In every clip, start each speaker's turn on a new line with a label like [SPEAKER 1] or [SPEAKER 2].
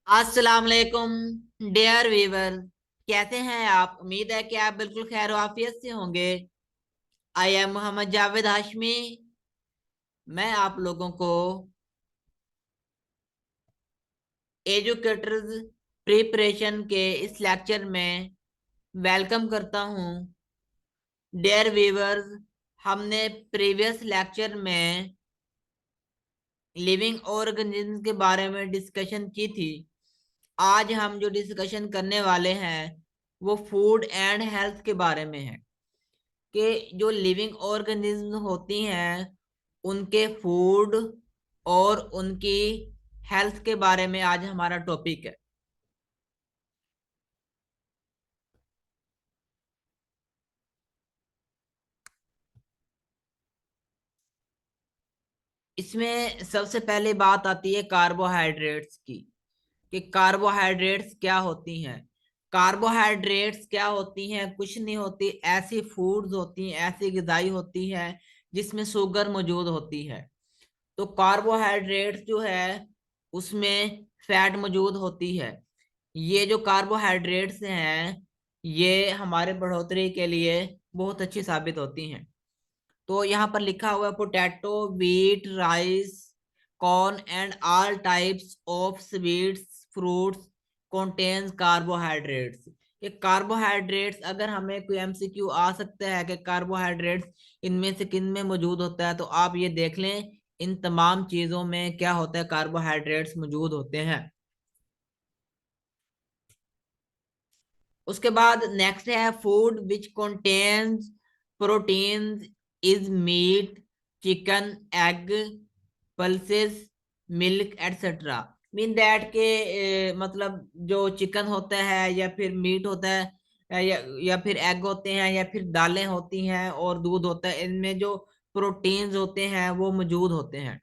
[SPEAKER 1] अस्सलाम वालेकुम dear Weaver. कैसे हैं आप? उम्मीद है कि आप बिल्कुल खैर आफियत से होंगे। I am Mohammad Javed Hashmi. मैं आप लोगों को एजुकेटर्स प्रिपरेशन के इस लेक्चर में वेलकम करता हूं। डियर वीवर्स, हमने प्रीवियस लेक्चर में लिविंग ऑर्गेनिज्म के बारे में डिस्कशन की थी। आज हम जो डिस्कशन करने वाले हैं वो फूड एंड हेल्थ के बारे में है कि जो लिविंग ऑर्गेनिज्म होती हैं उनके फूड और उनकी हेल्थ के बारे में आज हमारा टॉपिक है। इसमें सबसे पहले बात आती है कार्बोहाइड्रेट्स की कि कार्बोहाइड्रेट्स क्या होती हैं। कार्बोहाइड्रेट्स क्या होती हैं? कुछ नहीं होती, ऐसी फूड्स होती हैं, ऐसी ग़िज़ाई होती हैं जिसमें शुगर मौजूद होती है। तो कार्बोहाइड्रेट्स जो है उसमें फैट मौजूद होती है। ये जो कार्बोहाइड्रेट्स हैं ये हमारे बढ़ोतरी के लिए बहुत अच्छी साबित होती हैं। तो यहाँ पर लिखा हुआ है potato, wheat, rice, corn and all types of sweets fruits contains carbohydrates. ये कार्बोहाइड्रेट्स, अगर हमें कोई एमसीक्यू आ सकता है कि कार्बोहाइड्रेट्स इनमें से किन में मौजूद होता है, तो आप ये देख लें इन तमाम चीजों में क्या होता है, कार्बोहाइड्रेट्स मौजूद होते हैं। उसके बाद नेक्स्ट है food which contains proteins is meat, chicken, egg, pulses, milk etcetera. Mean that के मतलब जो चिकन होता है या फिर मीट होता है या फिर एग होते हैं या फिर दालें होती हैं और दूध होता है, इनमें जो प्रोटीन्स होते हैं वो मौजूद होते हैं।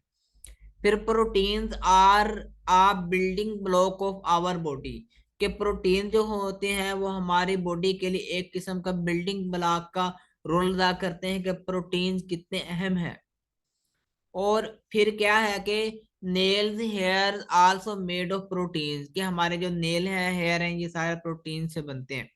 [SPEAKER 1] फिर proteins are a building block of our body, के प्रोटीन जो होते हैं वो हमारी बॉडी के लिए एक किस्म का बिल्डिंग ब्लॉक का रोल अदा करते हैं कि प्रोटीन्स कितने अहम हैं। और फिर क्या है कि nails hair also made of proteins, कि हमारे जो नेल हैं, हेयर हैं, ये सारे प्रोटीन से बनते हैं।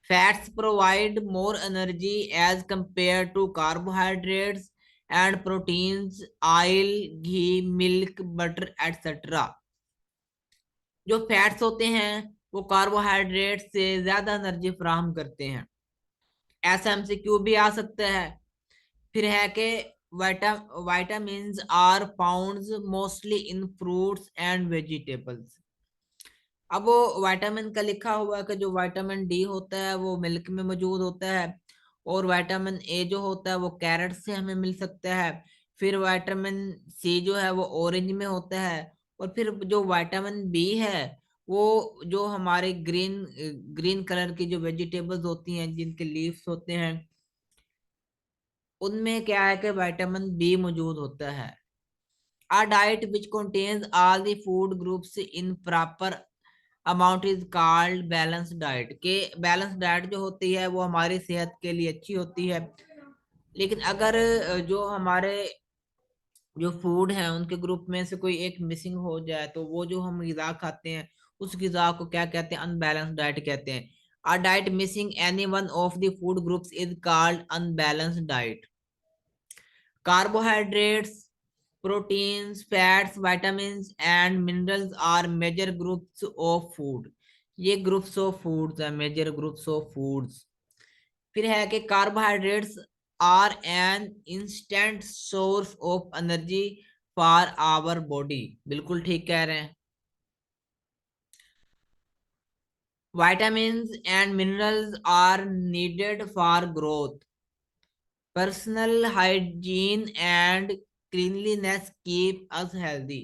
[SPEAKER 1] Fats provide more energy as compare to carbohydrates and proteins oil, ghee, milk, butter etcetera. जो फैट्स होते हैं वो कार्बोहाइड्रेट से ज्यादा एनर्जी फराहम करते हैं। ऐसा एमसीक्यू भी आ सकता है। फिर है कि vitamins are found mostly in fruits and vegetables. अब वो विटामिन का लिखा हुआ है कि जो विटामिन डी होता है वो मिल्क में मौजूद होता है, और विटामिन ए जो होता है वो कैरेट से हमें मिल सकता है। फिर विटामिन सी जो है वो ऑरेंज में होता है। और फिर जो विटामिन बी है वो जो हमारे ग्रीन ग्रीन कलर की जो वेजिटेबल्स होती हैं जिनके लीव्स होते हैं उनमें क्या है कि विटामिन बी मौजूद होता है। A diet which contains all the food groups in proper amount is called balanced diet, के बैलेंस डाइट जो होती है वो हमारी सेहत के लिए अच्छी होती है। लेकिन अगर जो हमारे जो फूड है उनके ग्रुप में से कोई एक मिसिंग हो जाए तो वो जो हम ग़िज़ा खाते हैं उस ग़िज़ा को क्या कहते हैं? अनबैलेंस डाइट कहते हैं। A diet missing any one of the food groups is called unbalanced diet. Carbohydrates, proteins, fats, vitamins and minerals are major groups of food। ये ग्रुप्स ऑफ फूड्स है, मेजर ग्रुप्स ऑफ फूड्स। फिर है कि carbohydrates are an instant source of energy for our body. बिल्कुल ठीक कह रहे हैं। vitamins and minerals are needed for growth, personal hygiene and cleanliness keep us healthy,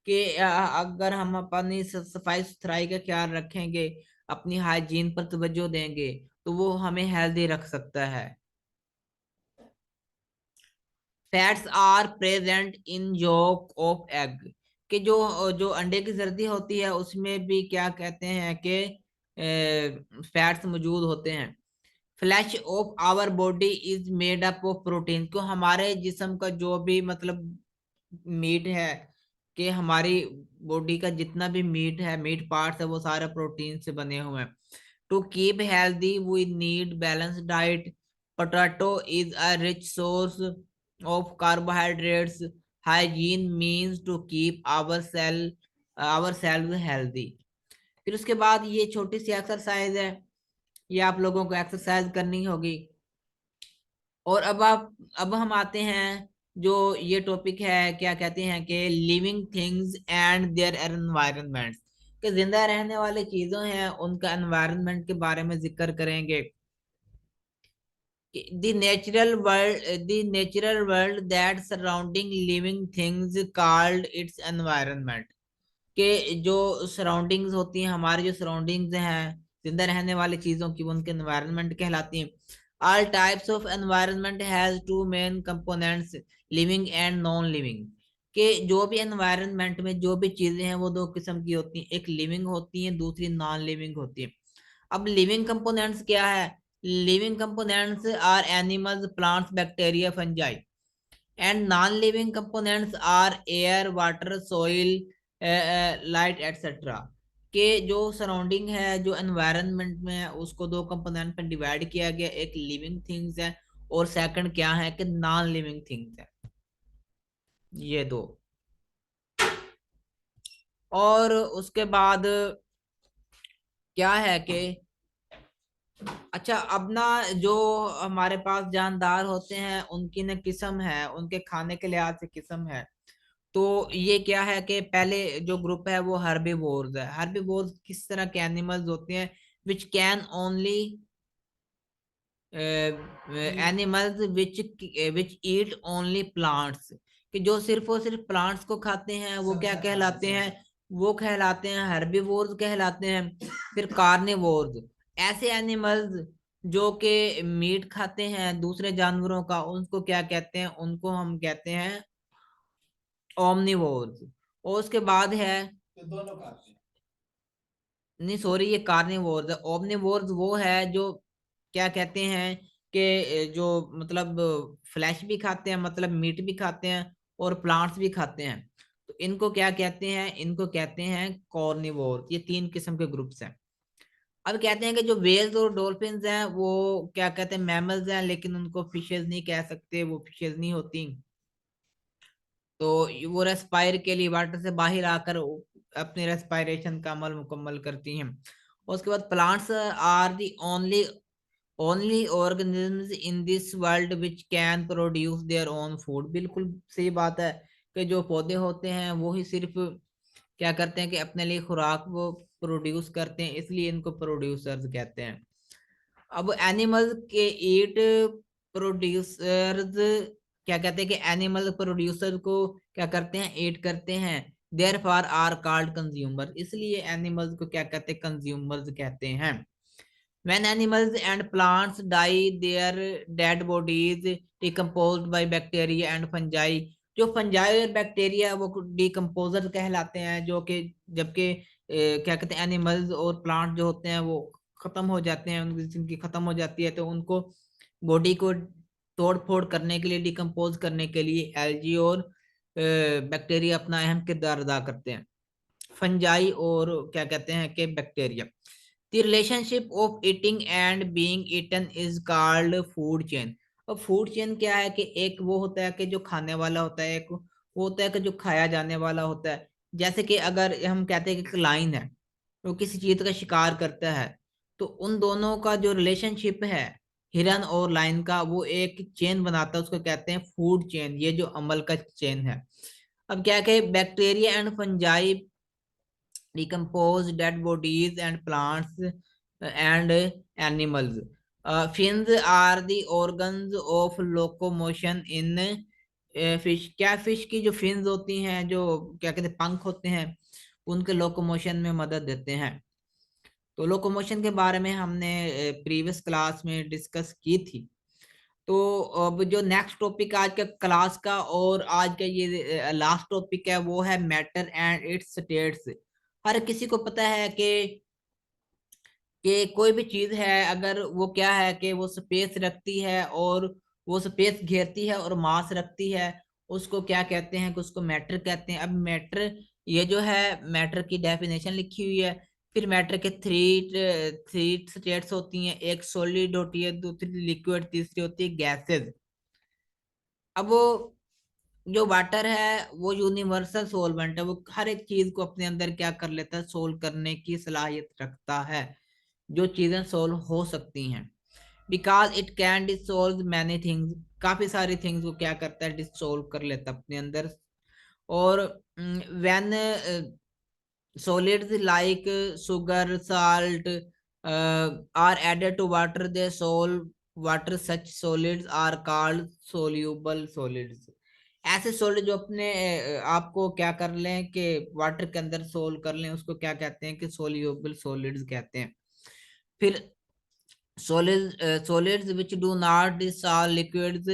[SPEAKER 1] कि अगर हम अपनी सफाई सुथराई का ख्याल रखेंगे, अपनी हाइजीन पर तवज्जो देंगे, तो वो हमें हेल्दी रख सकता है। Fats are present in yolk of egg, कि जो जो अंडे की जर्दी होती है उसमें भी क्या कहते हैं कि फैट्स मौजूद होते हैं। Flesh of our body is made up of protein, क्यों हमारे जिस्म का जो भी मतलब मीट है कि हमारी बॉडी का जितना भी मीट है, मीट पार्ट्स है, वो सारे प्रोटीन से बने हुए हैं। To keep healthy we need balance diet. Potato is a rich source of carbohydrates. Hygiene means to keep our self healthy. फिर उसके बाद ये छोटी सी एक्सरसाइज है, ये आप लोगों को एक्सरसाइज करनी होगी। और अब हम आते हैं, जो ये टॉपिक है क्या कहते हैं कि living things and their environment, कि जिंदा रहने वाली चीजों हैं उनका एनवायरनमेंट के बारे में जिक्र करेंगे। The natural world that surrounding living things called its environment, के जो सराउंडिंग्स होती हैं, हमारी जो सराउंडिंग्स हैं जिंदा रहने वाली चीजों की, वो उनके एनवायरनमेंट कहलाती हैं। All types of environment has two main components, living and non living, के जो भी एनवायरनमेंट में जो भी चीजें हैं वो दो किस्म की होती हैं, एक लिविंग होती है, दूसरी नॉन लिविंग होती है। अब लिविंग कंपोनेंट्स क्या है? Living components are animals, plants, bacteria, fungi. And non living components are air, water, soil, light etcetera, के जो सराउंडिंग है, जो एनवायरनमेंट में है, उसको दो कंपोनेंट में डिवाइड किया गया, एक लिविंग थिंग्स है और सेकंड क्या है कि नॉन लिविंग थिंग्स है, ये दो। और उसके बाद क्या है कि अच्छा, अब ना जो हमारे पास जानदार होते हैं उनकी ना किस्म है, उनके खाने के लिहाज से किस्म है। तो ये क्या है कि पहले जो ग्रुप है वो हर्बीवोर्स है। हर्बीवोर्स किस तरह के एनिमल्स होते हैं? Which can only animals which eat only plants, कि जो सिर्फ और सिर्फ प्लांट्स को खाते हैं, वो क्या कहलाते हैं? वो कहलाते हैं हर्बीवोर्स कहलाते हैं। फिर कार्निवोर्स, ऐसे एनिमल्स जो कि मीट खाते हैं दूसरे जानवरों का, उनको क्या कहते हैं? उनको हम कहते हैं ओमनिवोर्स। और उसके बाद है, नहीं सॉरी, ये कार्निवोर्स है। ओमनिवोर्स वो है जो क्या कहते हैं कि जो मतलब फ्लैश भी खाते हैं, मतलब मीट भी खाते हैं और प्लांट्स भी खाते हैं। तो इनको क्या कहते हैं? इनको कहते हैं कॉर्निवोर। ये तीन किस्म के ग्रुप्स हैं। अब कहते हैं कि जो वेल्स और डॉल्फिन्स हैं वो क्या कहते हैं? मैमल्स हैं, लेकिन उनको फिशेज नहीं कह सकते, वो फिशेज नहीं होती। तो वो रेस्पायर के लिए वाटर से बाहर आकर अपने रेस्पायरेशन का अमल मुकम्मल करती हैं। और उसके बाद plants are the only only organisms in this world which can produce their own food. बिल्कुल सही बात है कि जो पौधे होते हैं वो ही सिर्फ क्या करते हैं कि अपने लिए खुराक वो प्रोड्यूस करते हैं, इसलिए इनको प्रोड्यूसर्स कहते हैं। अब एनिमल के ईट प्रोड्यूसर्स क्या कहते हैं कि एनिमल प्रोड्यूसर को क्या करते हैं? ईट करते हैं। Therefore are called consumer, इसलिए एनिमल्स को क्या कहते हैं? कंज्यूमर्स कहते हैं। When animals and plants die, their dead bodies decomposed by bacteria and fungi। जो फंजाई और बैक्टीरिया वो डिकम्पोजर कहलाते हैं, जो कि जबकि क्या कहते हैं एनिमल्स और प्लांट जो होते हैं वो खत्म हो जाते हैं, उनकी जिंदगी खत्म हो जाती है, तो उनको बॉडी को तोड़ फोड़ करने के लिए, डिकम्पोज करने के लिए एल्गी और बैक्टीरिया अपना अहम किरदार अदा करते हैं। फंजाई और क्या कहते हैं कि bacteria. The relationship of eating and being eaten is called food chain। अब फूड चेन क्या है कि एक वो होता है कि जो खाने वाला होता है, एक वो होता है कि जो खाया जाने वाला होता है। जैसे कि अगर हम कहते हैं कि लाइन है, वो किसी चीज का शिकार करता है, तो उन दोनों का जो रिलेशनशिप है हिरन और लाइन का, वो एक चेन बनाता है, उसको कहते हैं फूड चेन। ये जो अमल का चेन है। अब क्या है, bacteria and fungi decompose dead bodies and plants and animals। Fins are the organs of locomotion in fish. क्या फिश की जो फिन्स होती हैं, जो क्या कहते हैं पंख होते हैं, उनके लोकोमोशन में मदद देते हैं। तो लोकोमोशन के बारे में हमने प्रीवियस क्लास में डिस्कस की थी। तो अब जो नेक्स्ट टॉपिक आज का क्लास का और आज का ये लास्ट टॉपिक है, वो है मैटर एंड इट्स स्टेट्स। हर किसी को पता है कि कोई भी चीज है, अगर वो क्या है कि वो स्पेस रखती है और वो स्पेस घेरती है और मास रखती है, उसको क्या कहते हैं कि उसको मैटर कहते हैं। अब मैटर, ये जो है मैटर की डेफिनेशन लिखी हुई है। फिर मैटर के थ्री थ्री स्टेट्स होती हैं, एक सॉलिड होती है, दूसरी लिक्विड, तीसरी होती है गैसेस। अब वो जो वाटर है वो यूनिवर्सल सोलवेंट है, वो हर एक चीज को अपने अंदर क्या कर लेता है, सोल्व करने की सलाहियत रखता है, जो चीजें सोल्व हो सकती हैं। Because it can dissolve many things, काफी सारी थिंग्स को क्या करता है, डिसोल्व कर लेता है अपने अंदर। और when solids like sugar, salt are added to water, they solve water. Such solids are called soluble solids. ऐसे सॉलिड जो अपने आपको क्या कर लें कि वाटर के अंदर सोल कर लें, उसको क्या कहते हैं कि सोल्यूबल सॉलिड्स कहते हैं। फिर solids which do not dissolve liquids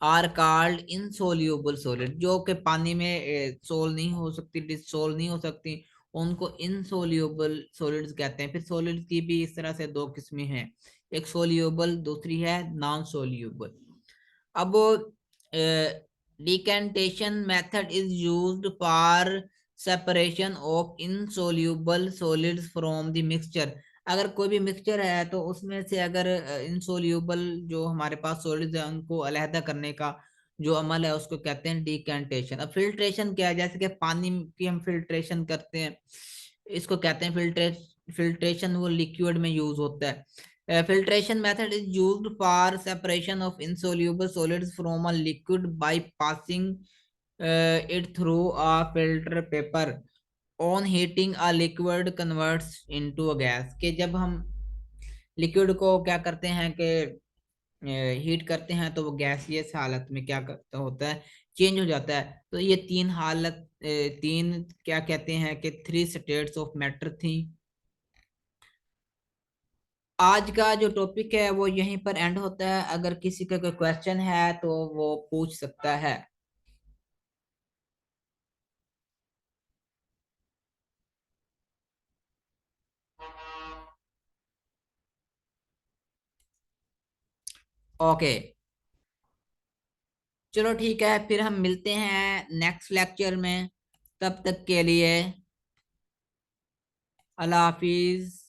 [SPEAKER 1] are called insoluble solid, जो कि पानी में सोल नहीं हो सकती, डिसोल्व नहीं हो सकती, उनको insoluble solids कहते हैं। फिर solids की भी इस तरह से दो किस्में हैं, एक soluble, दूसरी है नॉन soluble। अब decantation method is used for separation of insoluble solids from the mixture। अगर कोई भी मिक्सचर है तो उसमें से अगर इनसोल्यूबल जो हमारे पास सॉलिड्स है उनको अलहदा करने का जो अमल है उसको कहते हैं डिकेंटेशन। अब फिल्ट्रेशन क्या है, जैसे कि पानी की हम फिल्ट्रेशन करते हैं, इसको कहते हैं फिल्ट्रेशन, वो लिक्विड में यूज होता है। filtration method is used for separation of insoluble solids from a liquid by passing it through a filter paper। on heating a liquid converts into a gas, कि जब हम लिक्विड को क्या करते हैं कि हीट करते हैं तो वो गैसियस हालत में क्या करता होता है, चेंज हो जाता है। तो ये तीन हालत, तीन क्या कहते हैं कि थ्री स्टेट्स ऑफ मैटर थी। आज का जो टॉपिक है वो यहीं पर एंड होता है। अगर किसी का कोई क्वेश्चन है तो वो पूछ सकता है। ओके, चलो ठीक है, फिर हम मिलते हैं नेक्स्ट लेक्चर में। तब तक के लिए अल्लाह हाफिज।